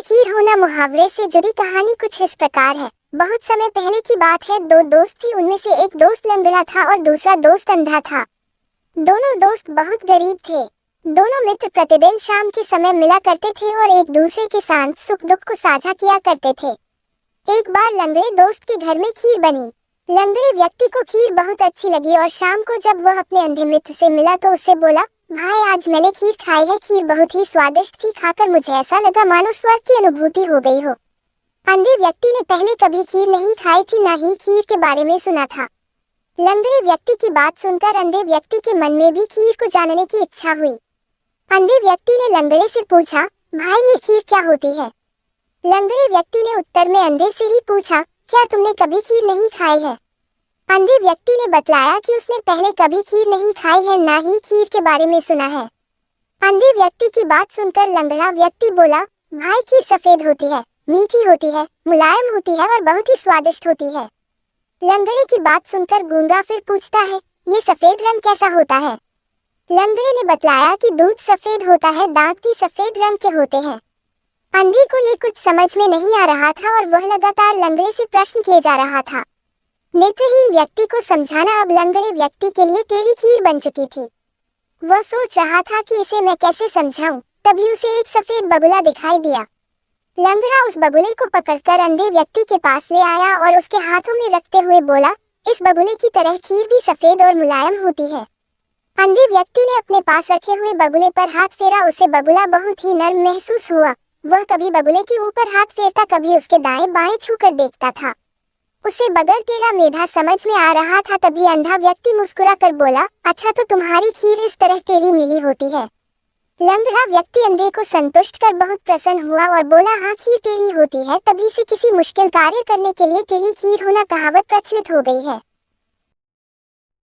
खीर होना मुहावरे से जुड़ी कहानी कुछ इस प्रकार है। बहुत समय पहले की बात है। दो दोस्त थी। उनमें से एक दोस्त लंगड़ा था और दूसरा दोस्त अंधा था। दोनों दोस्त बहुत गरीब थे। दोनों मित्र प्रतिदिन शाम के समय मिला करते थे और एक दूसरे के साथ सुख दुख को साझा किया करते थे। एक बार लंगड़े दोस्त के घर में खीर बनी। लंगड़े व्यक्ति को खीर बहुत अच्छी लगी और शाम को जब वह अपने अंधे मित्र से मिला तो उससे बोला, भाई आज मैंने खीर खाई है। खीर बहुत ही स्वादिष्ट थी। खाकर मुझे ऐसा लगा मानो स्वर्ग की अनुभूति हो गई हो। अंधे व्यक्ति ने पहले कभी खीर नहीं खाई थी, ना ही खीर के बारे में सुना था। लंगड़े व्यक्ति की बात सुनकर अंधे व्यक्ति के मन में भी खीर को जानने की इच्छा हुई। अंधे व्यक्ति ने लंगड़े से पूछा, भाई ये खीर क्या होती है? लंगड़े व्यक्ति ने उत्तर में अंधे से ही पूछा, क्या तुमने कभी खीर नहीं खाई है? अंधे व्यक्ति ने बतलाया कि उसने पहले कभी खीर नहीं खाई है, ना ही खीर के बारे में सुना है। अंधे व्यक्ति की बात सुनकर लंगड़ा व्यक्ति बोला, भाई खीर सफेद होती है, मीठी होती है, मुलायम होती है और बहुत ही स्वादिष्ट होती है। लंगड़े की बात सुनकर गूंगा फिर पूछता है, ये सफेद रंग कैसा होता है? लंगड़े ने बतलाया कि दूध सफेद होता है, दांत भी सफेद रंग के होते हैं। अंधे को ये कुछ समझ में नहीं आ रहा था और वह लगातार लंगड़े से प्रश्न किए जा रहा था। नेत्रहीन व्यक्ति को समझाना अब लंगड़े व्यक्ति के लिए टेढ़ी खीर बन चुकी थी। वह सोच रहा था कि इसे मैं कैसे समझाऊं। तभी उसे एक सफेद बगुला दिखाई दिया। लंगड़ा उस बगुले को पकड़कर अंधे व्यक्ति के पास ले आया और उसके हाथों में रखते हुए बोला, इस बगुले की तरह खीर भी सफेद और मुलायम होती है। अंधे व्यक्ति ने अपने पास रखे हुए बगुले पर हाथ फेरा। उसे बगुला बहुत ही नर्म महसूस हुआ। वह कभी बगुले के ऊपर हाथ फेरता, कभी उसके दाएं बाएं छूकर देखता था। उसे बगल टेढ़ा मेढ़ा समझ में आ रहा था। तभी अंधा व्यक्ति मुस्कुरा कर बोला, अच्छा तो तुम्हारी खीर इस तरह टेढ़ी मेढ़ी होती है। लंगड़ा व्यक्ति अंधे को संतुष्ट कर बहुत प्रसन्न हुआ और बोला, हाँ खीर टेढ़ी होती है। तभी से किसी मुश्किल कार्य करने के लिए टेढ़ी खीर होना कहावत प्रचलित हो गई है।